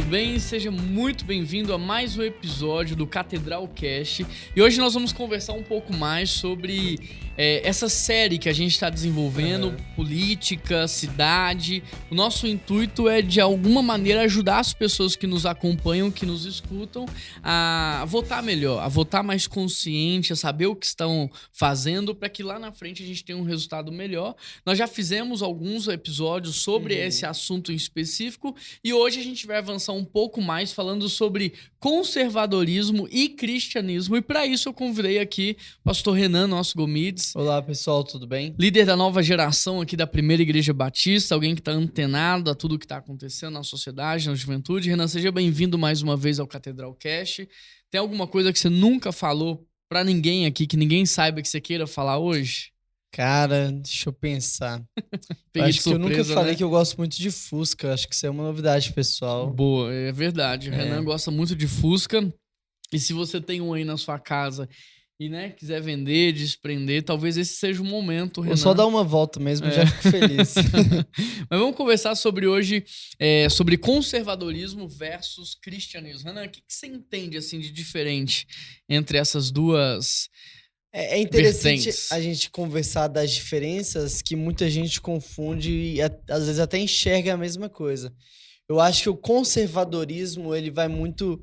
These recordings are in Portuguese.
bem? Seja muito bem-vindo a mais um episódio do Catedral Cast. E hoje nós vamos conversar um pouco mais sobre essa série que a gente está desenvolvendo, política, cidade. O nosso intuito é, de alguma maneira, ajudar as pessoas que nos acompanham, que nos escutam, a votar melhor, a votar mais consciente, a saber o que estão fazendo, para que lá na frente a gente tenha um resultado melhor. Nós já fizemos alguns episódios sobre esse assunto em específico e hoje a gente vai avançar um pouco mais falando sobre conservadorismo e cristianismo. E para isso eu convidei aqui o pastor Renan, nosso Gomides. Olá, pessoal, tudo bem? Líder da nova geração aqui da Primeira Igreja Batista, alguém que está antenado a tudo que está acontecendo na sociedade, na juventude. Renan, seja bem-vindo mais uma vez ao Catedral Cast. Tem alguma coisa que você nunca falou para ninguém aqui, que ninguém saiba que você queira falar hoje? Cara, deixa eu pensar. Peguei Acho de que eu nunca surpresa, falei né? que eu gosto muito de Fusca. Acho que isso é uma novidade, pessoal. Boa, é verdade. O Renan gosta muito de Fusca. E se você tem um aí na sua casa e, quiser vender, desprender, talvez esse seja o momento, Renan. Vou só dar uma volta mesmo, já fico feliz. Mas vamos conversar sobre hoje, sobre conservadorismo versus cristianismo. Renan, o que você entende assim de diferente entre essas duas É interessante vertentes? a gente conversar das diferenças que muita gente confunde e às vezes até enxerga a mesma coisa. Eu acho que o conservadorismo ele vai muito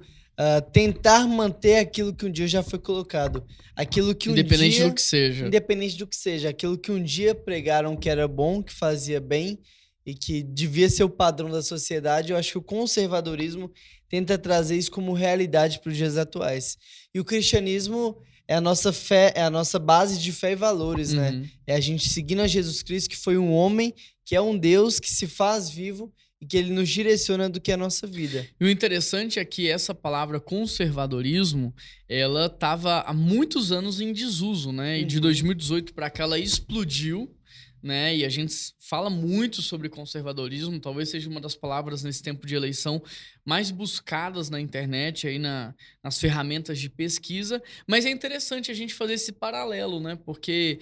tentar manter aquilo que um dia já foi colocado. Aquilo que Independente do que seja. Independente do que seja. Aquilo que um dia pregaram que era bom, que fazia bem e que devia ser o padrão da sociedade. Eu acho que o conservadorismo tenta trazer isso como realidade para os dias atuais. E o cristianismo é a nossa fé, é a nossa base de fé e valores, né? É a gente seguindo a Jesus Cristo, que foi um homem, que é um Deus que se faz vivo e que ele nos direciona do que é a nossa vida. E o interessante é que essa palavra conservadorismo, ela estava há muitos anos em desuso, né? E de 2018 para cá ela explodiu, né? E a gente fala muito sobre conservadorismo, talvez seja uma das palavras nesse tempo de eleição mais buscadas na internet, aí nas ferramentas de pesquisa. Mas é interessante a gente fazer esse paralelo, né? Porque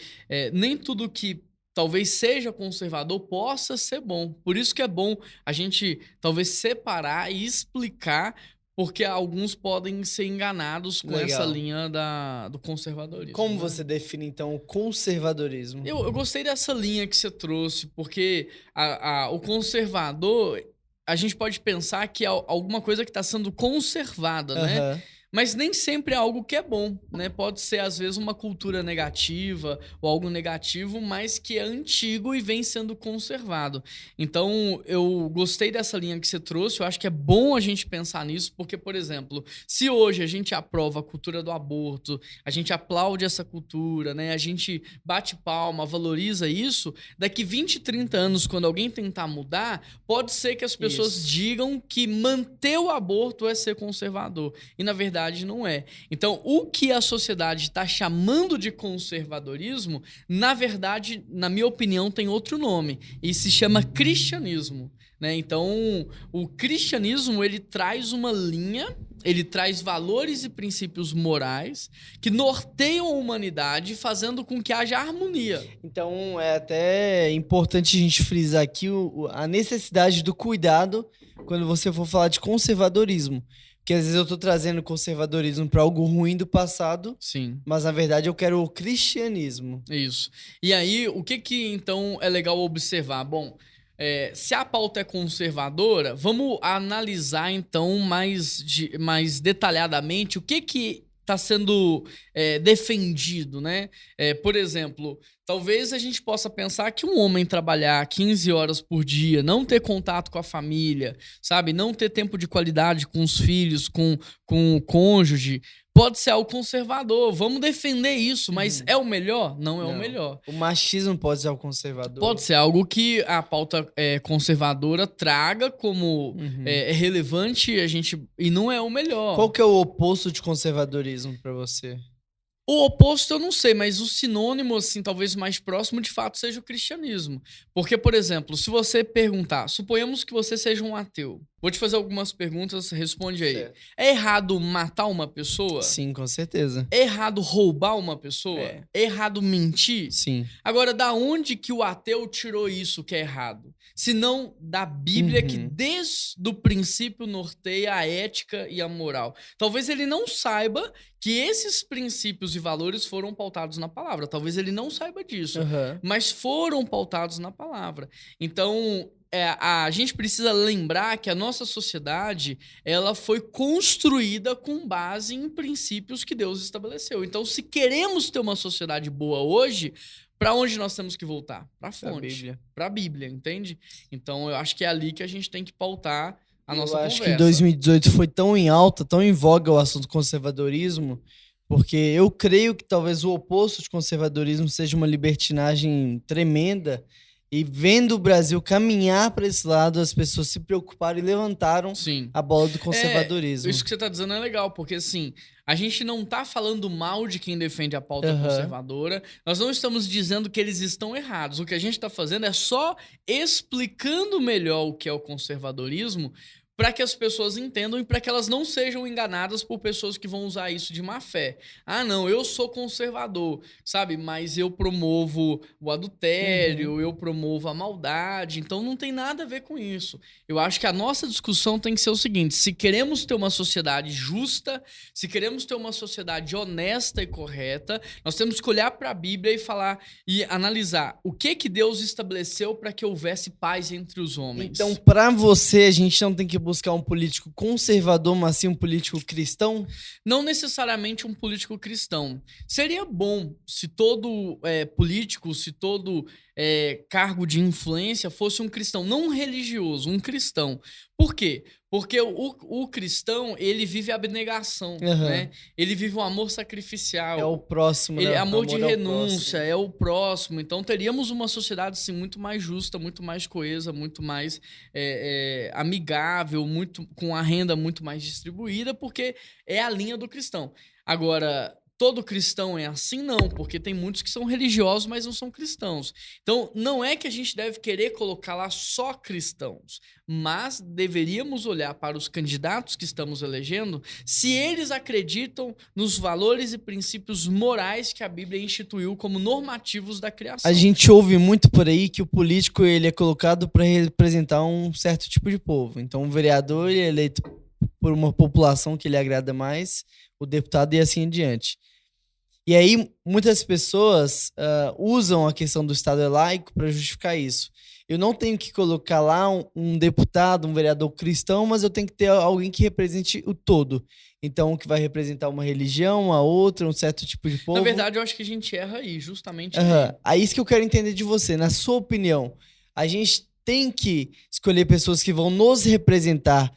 nem tudo que talvez seja conservador possa ser bom. Por isso que é bom a gente talvez separar e explicar, porque alguns podem ser enganados com essa linha do conservadorismo. Como você define, então, o conservadorismo? Eu gostei dessa linha que você trouxe, porque o conservador, a gente pode pensar que é alguma coisa que está sendo conservada, né? Mas nem sempre é algo que é bom, né? Pode ser, às vezes, uma cultura negativa ou algo negativo, mas que é antigo e vem sendo conservado. Então, eu gostei dessa linha que você trouxe. Eu acho que é bom a gente pensar nisso, porque, por exemplo, se hoje a gente aprova a cultura do aborto, a gente aplaude essa cultura, né? A gente bate palma, valoriza isso, daqui 20, 30 anos, quando alguém tentar mudar, pode ser que as pessoas digam que manter o aborto é ser conservador. E, na verdade, não é. Então, o que a sociedade está chamando de conservadorismo, na verdade, na minha opinião, tem outro nome. E se chama cristianismo, né? Então, o cristianismo, ele traz uma linha, ele traz valores e princípios morais que norteiam a humanidade, fazendo com que haja harmonia. Então, é até importante a gente frisar aqui a necessidade do cuidado quando você for falar de conservadorismo. Porque às vezes eu tô trazendo conservadorismo para algo ruim do passado, sim, mas na verdade eu quero o cristianismo. Isso. E aí, o que então é legal observar? Bom, se a pauta é conservadora, vamos analisar então mais detalhadamente o que está sendo defendido, né? Por exemplo, talvez a gente possa pensar que um homem trabalhar 15 horas por dia, não ter contato com a família, sabe? Não ter tempo de qualidade com os filhos, com o cônjuge, pode ser algo conservador. Vamos defender isso, mas é o melhor? Não é o melhor. O machismo pode ser algo conservador? Pode ser algo que a pauta conservadora traga como relevante e não é o melhor. Qual que é o oposto de conservadorismo para você? O oposto eu não sei, mas o sinônimo, assim, talvez mais próximo, de fato, seja o cristianismo. Porque, por exemplo, se você perguntar, suponhamos que você seja um ateu, Vou te fazer algumas perguntas, responde aí. Certo. É errado matar uma pessoa? Sim, com certeza. É errado roubar uma pessoa? É errado mentir? Sim. Agora, da onde que o ateu tirou isso que é errado? Se não da Bíblia, que desde o princípio norteia a ética e a moral. Talvez ele não saiba que esses princípios e valores foram pautados na palavra. Talvez ele não saiba disso, mas foram pautados na palavra. Então, a gente precisa lembrar que a nossa sociedade ela foi construída com base em princípios que Deus estabeleceu. Então, se queremos ter uma sociedade boa hoje, para onde nós temos que voltar? Para a fonte, para a Bíblia, entende? Então, eu acho que é ali que a gente tem que pautar a nossa conversa. Eu acho que em 2018 foi tão em alta, tão em voga o assunto conservadorismo, porque eu creio que talvez o oposto de conservadorismo seja uma libertinagem tremenda. E vendo o Brasil caminhar para esse lado, as pessoas se preocuparam e levantaram a bola do conservadorismo. Isso que você está dizendo é legal, porque assim, a gente não está falando mal de quem defende a pauta conservadora, nós não estamos dizendo que eles estão errados. O que a gente está fazendo é só explicando melhor o que é o conservadorismo, para que as pessoas entendam e para que elas não sejam enganadas por pessoas que vão usar isso de má fé. Ah, não, eu sou conservador, sabe? Mas eu promovo o adultério, eu promovo a maldade, então não tem nada a ver com isso. Eu acho que a nossa discussão tem que ser o seguinte: se queremos ter uma sociedade justa, se queremos ter uma sociedade honesta e correta, nós temos que olhar para a Bíblia e falar e analisar o que Deus estabeleceu para que houvesse paz entre os homens. Então, para você, a gente não tem que buscar um político conservador, mas sim um político cristão? Não necessariamente um político cristão. Seria bom se todo político, se todo cargo de influência fosse um cristão, não um religioso, um cristão. Por quê? Porque o cristão, ele vive a abnegação, né? Ele vive um amor sacrificial. É o próximo, né? Amor de renúncia, é o próximo. Então, teríamos uma sociedade assim, muito mais justa, muito mais coesa, muito mais amigável, com a renda muito mais distribuída, porque é a linha do cristão. Agora, todo cristão é assim? Não, porque tem muitos que são religiosos, mas não são cristãos. Então, não é que a gente deve querer colocar lá só cristãos, mas deveríamos olhar para os candidatos que estamos elegendo se eles acreditam nos valores e princípios morais que a Bíblia instituiu como normativos da criação. A gente ouve muito por aí que o político ele é colocado para representar um certo tipo de povo. Então, o vereador ele é eleito por uma população que lhe agrada mais, o deputado e assim em diante. E aí, muitas pessoas usam a questão do Estado laico para justificar isso. Eu não tenho que colocar lá um deputado, um vereador cristão, mas eu tenho que ter alguém que represente o todo. Então, que vai representar uma religião, a outra, um certo tipo de povo. Na verdade, eu acho que a gente erra aí, justamente aí. É isso que eu quero entender de você. Na sua opinião, a gente tem que escolher pessoas que vão nos representar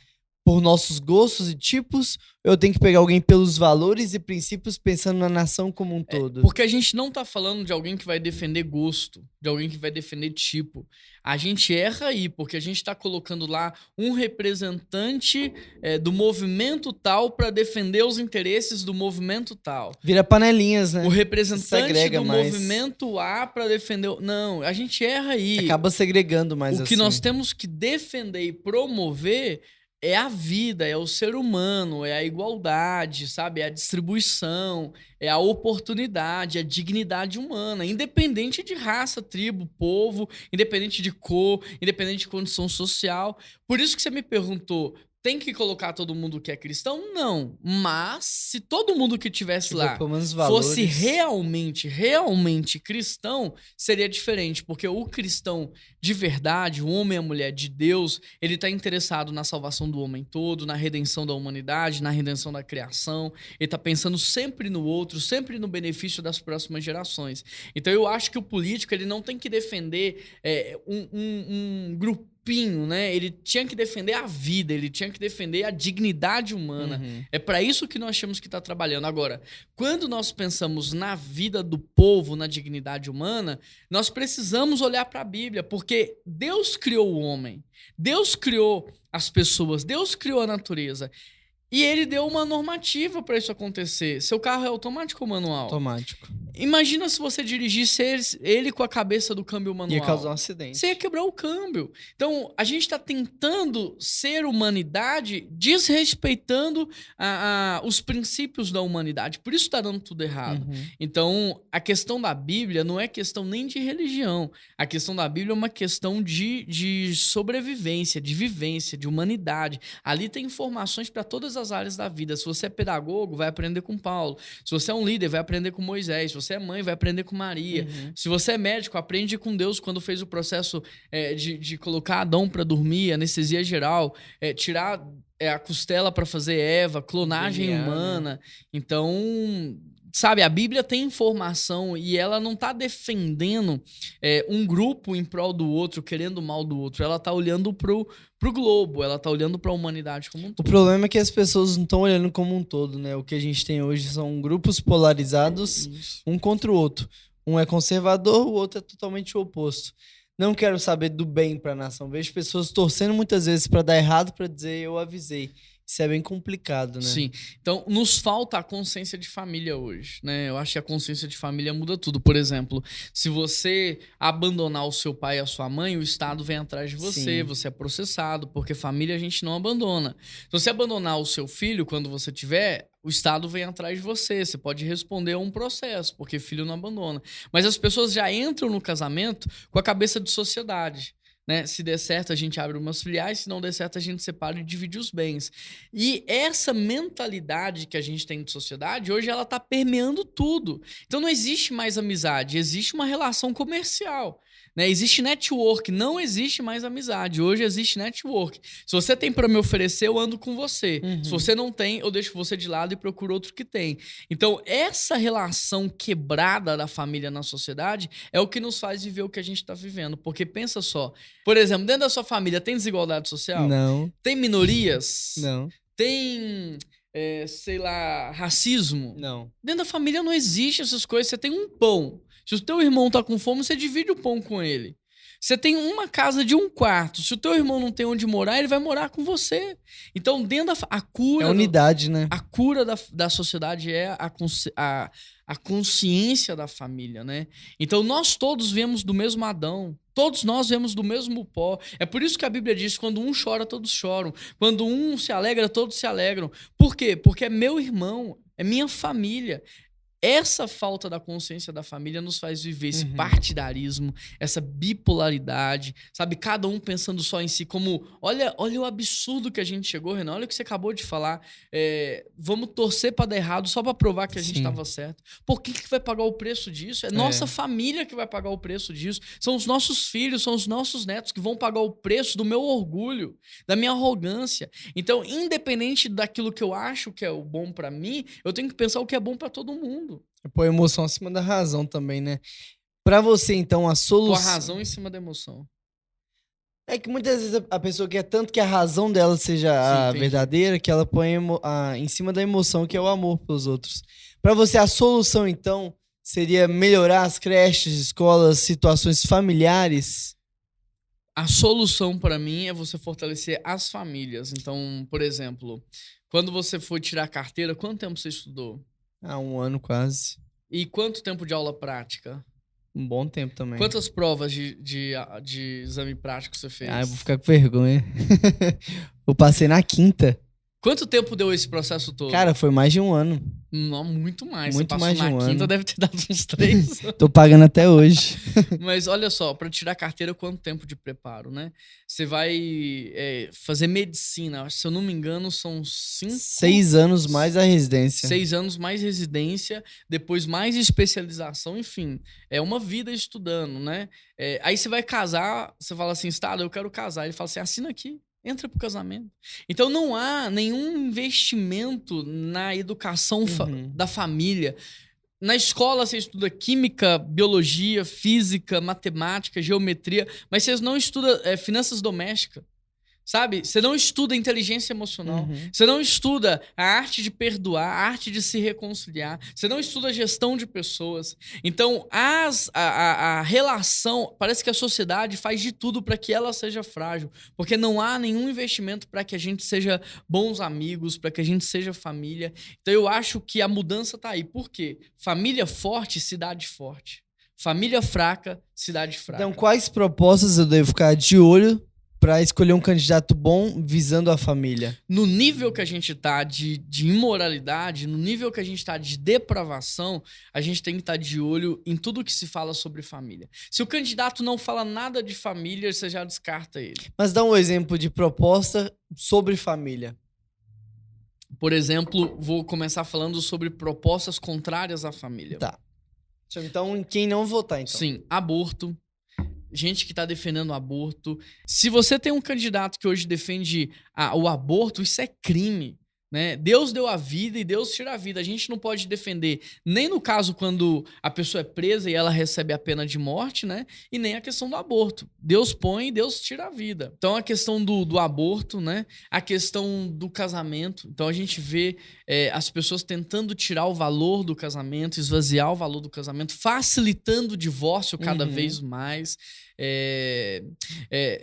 por nossos gostos e tipos, eu tenho que pegar alguém pelos valores e princípios pensando na nação como um todo? Porque a gente não tá falando de alguém que vai defender gosto, de alguém que vai defender tipo. A gente erra aí, porque a gente tá colocando lá um representante do movimento tal para defender os interesses do movimento tal. Vira panelinhas, né? O representante do movimento A para defender... Não, a gente erra aí. Acaba segregando mais O que nós temos que defender e promover é a vida, é o ser humano, é a igualdade, sabe? É a distribuição, é a oportunidade, é a dignidade humana, independente de raça, tribo, povo, independente de cor, independente de condição social. Por isso que você me perguntou, tem que colocar todo mundo que é cristão? Não. Mas se todo mundo que tivesse lá fosse realmente cristão, seria diferente. Porque o cristão de verdade, o homem e a mulher de Deus, ele está interessado na salvação do homem todo, na redenção da humanidade, na redenção da criação. Ele está pensando sempre no outro, sempre no benefício das próximas gerações. Então eu acho que o político ele não tem que defender um grupinho, né? Ele tinha que defender a vida, ele tinha que defender a dignidade humana. É para isso que nós temos que estar trabalhando. Agora, quando nós pensamos na vida do povo, na dignidade humana, nós precisamos olhar para a Bíblia, porque Deus criou o homem, Deus criou as pessoas, Deus criou a natureza. E ele deu uma normativa para isso acontecer. Seu carro é automático ou manual? Automático. Imagina se você dirigisse ele com a cabeça do câmbio manual. Ia causar um acidente. Você ia quebrar o câmbio. Então, a gente está tentando ser humanidade desrespeitando os princípios da humanidade. Por isso está dando tudo errado. Então, a questão da Bíblia não é questão nem de religião. A questão da Bíblia é uma questão de sobrevivência, de vivência, de humanidade. Ali tem informações para todas as áreas da vida. Se você é pedagogo, vai aprender com Paulo. Se você é um líder, vai aprender com Moisés. Se você é mãe, vai aprender com Maria. Se você é médico, aprende com Deus quando fez o processo de colocar Adão para dormir, anestesia geral, tirar a costela para fazer Eva, clonagem humana. Então, sabe, a Bíblia tem informação e ela não está defendendo um grupo em prol do outro, querendo o mal do outro. Ela está olhando pro globo, ela está olhando para a humanidade como um todo. O problema é que as pessoas não estão olhando como um todo, né? O que a gente tem hoje são grupos polarizados, um contra o outro. Um é conservador, o outro é totalmente o oposto. Não quero saber do bem para a nação. Vejo pessoas torcendo muitas vezes para dar errado para dizer eu avisei. Isso é bem complicado, né? Sim. Então, nos falta a consciência de família hoje, né? Eu acho que a consciência de família muda tudo. Por exemplo, se você abandonar o seu pai e a sua mãe, o Estado vem atrás de você, você é processado, porque família a gente não abandona. Se você abandonar o seu filho quando você tiver, o Estado vem atrás de você. Você pode responder a um processo, porque filho não abandona. Mas as pessoas já entram no casamento com a cabeça de sociedade. Né? Se der certo, a gente abre umas filiais, se não der certo, a gente separa e divide os bens. E essa mentalidade que a gente tem de sociedade, hoje ela está permeando tudo. Então não existe mais amizade, existe uma relação comercial. Né? Existe network, não existe mais amizade. Hoje existe network. Se você tem para me oferecer, eu ando com você. Se você não tem, eu deixo você de lado e procuro outro que tem. Então, essa relação quebrada da família na sociedade é o que nos faz viver o que a gente está vivendo. Porque pensa só, por exemplo, dentro da sua família tem desigualdade social? Não. Tem minorias? Não. Tem, sei lá, racismo? Não. Dentro da família não existe essas coisas. Você tem um pão. Se o teu irmão tá com fome, você divide o pão com ele. Você tem uma casa de um quarto. Se o teu irmão não tem onde morar, ele vai morar com você. Então, dentro da... A cura... É unidade, né? A cura da sociedade é a consciência da família, né? Então, nós todos viemos do mesmo Adão. Todos nós viemos do mesmo pó. É por isso que a Bíblia diz, quando um chora, todos choram. Quando um se alegra, todos se alegram. Por quê? Porque é meu irmão, é minha família. Essa falta da consciência da família nos faz viver esse partidarismo, essa bipolaridade, sabe? Cada um pensando só em si, como... Olha o absurdo que a gente chegou, Renan. Olha o que você acabou de falar. Vamos torcer para dar errado só para provar que a gente estava certo. Por que vai pagar o preço disso? É nossa família que vai pagar o preço disso. São os nossos filhos, são os nossos netos que vão pagar o preço do meu orgulho, da minha arrogância. Então, independente daquilo que eu acho que é o bom para mim, eu tenho que pensar o que é bom para todo mundo. Pô, emoção acima da razão também, né? Pra você, então, a solução... Com a razão em cima da emoção. É que muitas vezes a pessoa quer tanto que a razão dela seja verdadeira, que ela põe em cima da emoção, que é o amor pelos outros. Pra você, a solução, então, seria melhorar as creches, escolas, situações familiares? A solução, para mim, é você fortalecer as famílias. Então, por exemplo, quando você foi tirar a carteira, quanto tempo você estudou? 1 ano quase. E quanto tempo de aula prática? Um bom tempo também. Quantas provas de exame prático você fez? Eu vou ficar com vergonha. Eu passei na 5ª. Quanto tempo deu esse processo todo? Cara, foi mais de 1 ano. Não, muito mais. Muito você passou mais de um na 5ª, ano. deve ter dado uns 3. Tô pagando até hoje. Mas olha só, para tirar a carteira, quanto tempo de preparo, né? Você vai fazer medicina, se eu não me engano, são 6 anos mais a residência. 6 anos mais residência, depois mais especialização, enfim. É uma vida estudando, né? Aí você vai casar, você fala assim, Estado, eu quero casar. Ele fala assim, assina aqui. Entra pro casamento. Então não há nenhum investimento na educação da família. Na escola você estuda química, biologia, física, matemática, geometria, mas você não estuda finanças domésticas. sabe? Você não estuda inteligência emocional. Você não estuda a arte de perdoar, a arte de se reconciliar. Você não estuda a gestão de pessoas. Então, a relação... Parece que a sociedade faz de tudo para que ela seja frágil. Porque não há nenhum investimento para que a gente seja bons amigos, para que a gente seja família. Então, eu acho que a mudança tá aí. Por quê? Família forte, cidade forte. Família fraca, cidade fraca. Então, quais propostas eu devo ficar de olho para escolher um candidato bom visando a família? No nível que a gente tá de imoralidade, no nível que a gente tá de depravação, a gente tem que estar de olho em tudo que se fala sobre família. Se o candidato não fala nada de família, você já descarta ele. Mas dá um exemplo de proposta sobre família. Por exemplo, vou começar falando sobre propostas contrárias à família. Tá. Então, em quem não votar, então? Sim, aborto. Gente que está defendendo o aborto. Se você tem um candidato que hoje defende o aborto, isso é crime, né? Deus deu a vida e Deus tira a vida. A gente não pode defender nem no caso quando a pessoa é presa e ela recebe a pena de morte, né? E nem a questão do aborto. Deus põe e Deus tira a vida. Então a questão do aborto, né? A questão do casamento. Então a gente vê as pessoas tentando tirar o valor do casamento, esvaziar o valor do casamento, facilitando o divórcio cada vez mais.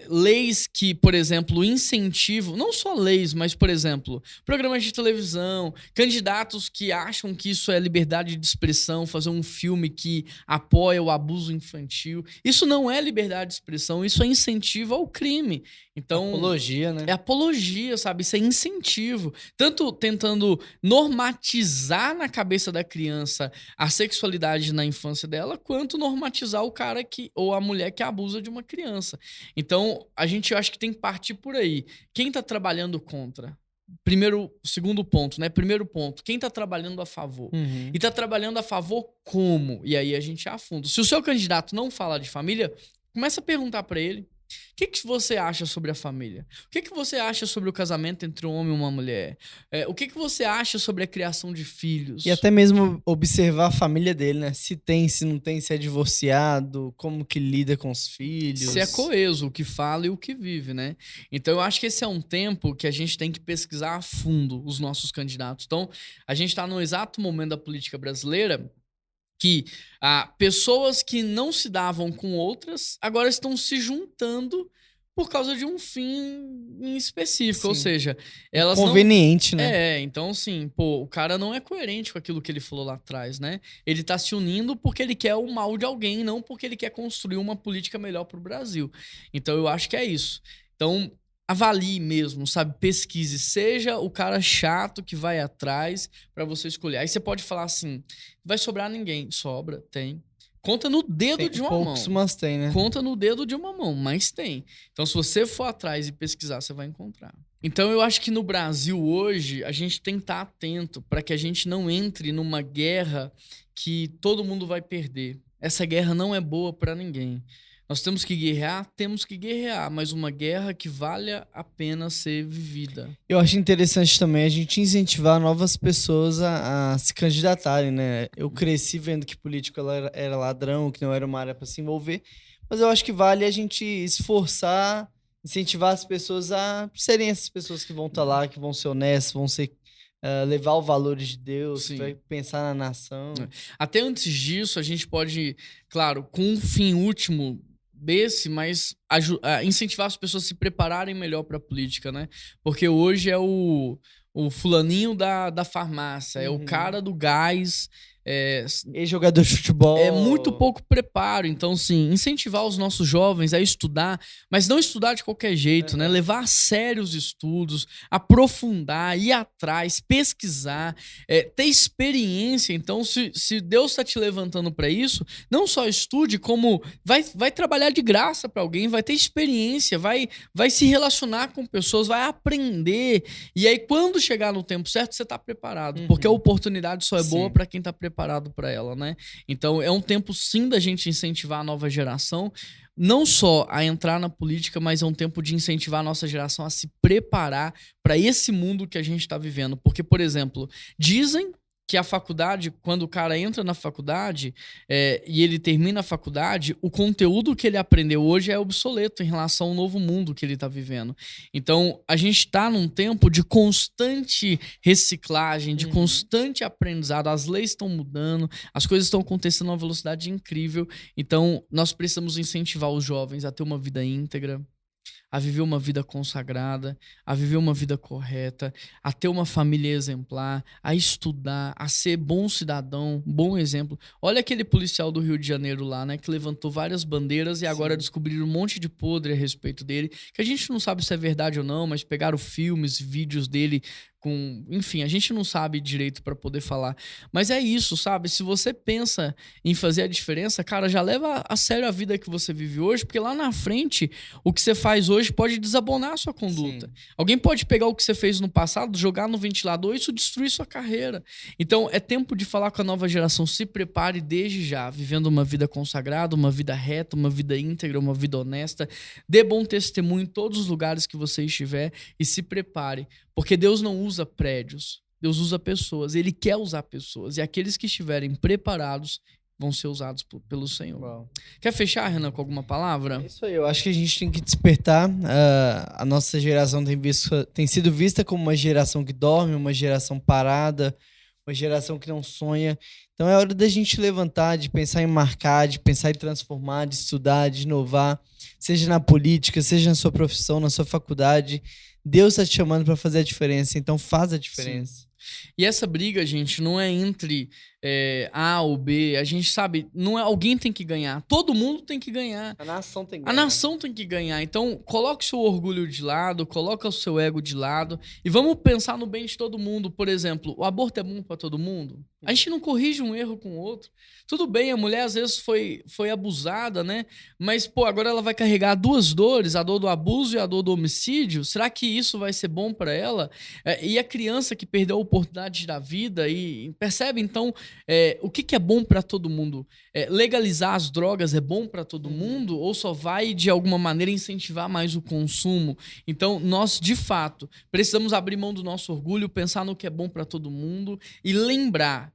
Leis que, por exemplo, incentivam, não só leis, mas, por exemplo, programas de televisão, candidatos que acham que isso é liberdade de expressão, fazer um filme que apoia o abuso infantil. Isso não é liberdade de expressão, isso é incentivo ao crime. Então, apologia, né? É apologia, sabe? Isso é incentivo. Tanto tentando normatizar na cabeça da criança a sexualidade na infância dela, quanto normatizar o cara ou a mulher que abusa de uma criança. Então, eu acho que tem que partir por aí. Quem tá trabalhando contra? Segundo ponto, né? Primeiro ponto, quem tá trabalhando a favor? E tá trabalhando a favor como? E aí a gente afunda. Se o seu candidato não fala de família, começa a perguntar pra ele. O que você acha sobre a família? O que você acha sobre o casamento entre um homem e uma mulher? O que você acha sobre a criação de filhos? E até mesmo observar a família dele, né? Se tem, se não tem, se é divorciado, como que lida com os filhos. Se é coeso, o que fala e o que vive, né? Então eu acho que esse é um tempo que a gente tem que pesquisar a fundo os nossos candidatos. Então a gente está no exato momento da política brasileira que pessoas que não se davam com outras agora estão se juntando por causa de um fim em específico. Sim. Ou seja, elas conveniente, não... né? Então assim, o cara não é coerente com aquilo que ele falou lá atrás, né? Ele tá se unindo porque ele quer o mal de alguém, não porque ele quer construir uma política melhor pro Brasil. Então eu acho que é isso. Então avalie mesmo, sabe? Pesquise. Seja o cara chato que vai atrás pra você escolher. Aí você pode falar assim, vai sobrar ninguém. Sobra, tem. Conta no dedo de uma mão. Mas tem, né? Conta no dedo de uma mão, mas tem. Então se você for atrás e pesquisar, você vai encontrar. Então eu acho que no Brasil hoje, a gente tem que estar atento para que a gente não entre numa guerra que todo mundo vai perder. Essa guerra não é boa para ninguém. Nós temos que guerrear, mas uma guerra que valha a pena ser vivida. Eu acho interessante também a gente incentivar novas pessoas a se candidatarem, né? Eu cresci vendo que político era ladrão, que não era uma área para se envolver, mas eu acho que vale a gente esforçar, incentivar as pessoas a serem essas pessoas que vão estar lá, que vão ser honestas, vão ser... levar os valores de Deus, vai pensar na nação. Até antes disso, a gente pode, claro, com um fim último mas incentivar as pessoas a se prepararem melhor para a política, né? Porque hoje é o fulaninho da farmácia, é o cara do gás... jogador de futebol. É muito pouco preparo. Então, sim, incentivar os nossos jovens a estudar, mas não estudar de qualquer jeito, né? Levar a sério os estudos, aprofundar, ir atrás, pesquisar, ter experiência. Então, se Deus está te levantando para isso, não só estude, como vai trabalhar de graça para alguém, vai ter experiência, vai se relacionar com pessoas, vai aprender. E aí, quando chegar no tempo certo, você está preparado. Porque a oportunidade só é boa para quem está preparado para ela, né? Então é um tempo sim da gente incentivar a nova geração, não só a entrar na política, mas é um tempo de incentivar a nossa geração a se preparar para esse mundo que a gente está vivendo. Porque, por exemplo, dizem que a faculdade, quando o cara entra na faculdade e ele termina a faculdade, o conteúdo que ele aprendeu hoje é obsoleto em relação ao novo mundo que ele está vivendo. Então, a gente está num tempo de constante reciclagem, de constante aprendizado. As leis estão mudando, as coisas estão acontecendo a uma velocidade incrível. Então, nós precisamos incentivar os jovens a ter uma vida íntegra, a viver uma vida consagrada, a viver uma vida correta, a ter uma família exemplar, a estudar, a ser bom cidadão, bom exemplo. Olha aquele policial do Rio de Janeiro lá, né, que levantou várias bandeiras e agora descobriram um monte de podre a respeito dele, que a gente não sabe se é verdade ou não, mas pegaram filmes, vídeos dele enfim, a gente não sabe direito pra poder falar. Mas é isso, sabe? Se você pensa em fazer a diferença, cara, já leva a sério a vida que você vive hoje, porque lá na frente, o que você faz hoje pode desabonar a sua conduta. Sim. Alguém pode pegar o que você fez no passado, jogar no ventilador e isso destruir sua carreira. Então, é tempo de falar com a nova geração, se prepare desde já, vivendo uma vida consagrada, uma vida reta, uma vida íntegra, uma vida honesta. Dê bom testemunho em todos os lugares que você estiver e se prepare. Porque Deus não usa prédios, Deus usa pessoas, Ele quer usar pessoas. E aqueles que estiverem preparados vão ser usados pelo Senhor. Uau. Quer fechar, Renan, com alguma palavra? É isso aí, eu acho que a gente tem que despertar. A nossa geração tem sido vista como uma geração que dorme, uma geração parada, uma geração que não sonha. Então é hora da gente levantar, de pensar em marcar, de pensar em transformar, de estudar, de inovar, seja na política, seja na sua profissão, na sua faculdade. Deus está te chamando para fazer a diferença, então faz a diferença. Sim. E essa briga, gente, não é entre A ou B. A gente sabe, não é alguém tem que ganhar. Todo mundo tem que ganhar. A nação tem que ganhar. A nação tem que ganhar. Então, coloque o seu orgulho de lado, coloque o seu ego de lado e vamos pensar no bem de todo mundo. Por exemplo, o aborto é bom para todo mundo? A gente não corrige um erro com o outro. Tudo bem, a mulher às vezes foi abusada, né? Mas, pô, agora ela vai carregar duas dores, a dor do abuso e a dor do homicídio. Será que isso vai ser bom para ela? E a criança que perdeu a oportunidade da vida e percebe, então, o que é bom para todo mundo? Legalizar as drogas é bom para todo mundo ou só vai, de alguma maneira, incentivar mais o consumo? Então, nós, de fato, precisamos abrir mão do nosso orgulho, pensar no que é bom para todo mundo e lembrar,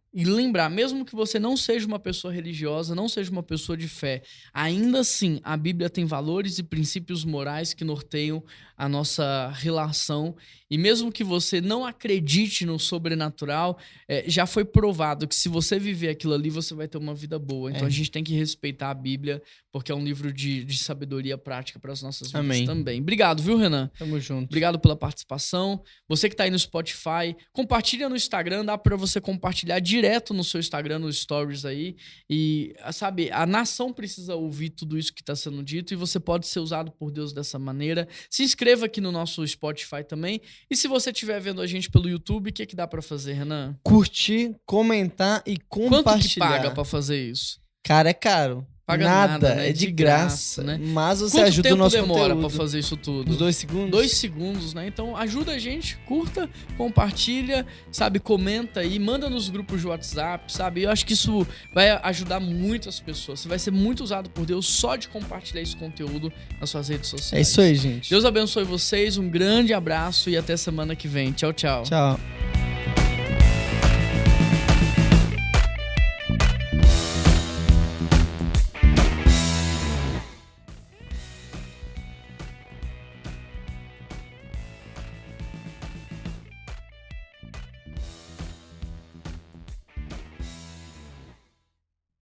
mesmo que você não seja uma pessoa religiosa, não seja uma pessoa de fé, ainda assim, a Bíblia tem valores e princípios morais que norteiam a nossa relação. E mesmo que você não acredite no sobrenatural, já foi provado que se você viver aquilo ali, você vai ter uma vida boa. Então a gente tem que respeitar a Bíblia, porque é um livro de sabedoria prática para as nossas vidas. Amém. Também. Obrigado, viu, Renan? Tamo junto. Obrigado pela participação. Você que tá aí no Spotify, compartilha no Instagram, dá para você compartilhar direto no seu Instagram, nos stories aí. E, sabe, a nação precisa ouvir tudo isso que está sendo dito e você pode ser usado por Deus dessa maneira. Se inscreva aqui no nosso Spotify também. E se você estiver vendo a gente pelo YouTube, o que dá pra fazer, Renan? Curtir, comentar e compartilhar. Quanto que paga pra fazer isso? Cara, é caro. Paga nada, né? É de graça, né? Mas você ajuda o nosso conteúdo. Quanto tempo demora pra fazer isso tudo? Uns 2 segundos? 2 segundos, né? Então ajuda a gente, curta, compartilha, sabe? Comenta aí, manda nos grupos de WhatsApp, sabe? Eu acho que isso vai ajudar muito as pessoas. Você vai ser muito usado por Deus só de compartilhar esse conteúdo nas suas redes sociais. É isso aí, gente. Deus abençoe vocês, um grande abraço e até semana que vem. Tchau, tchau. Tchau.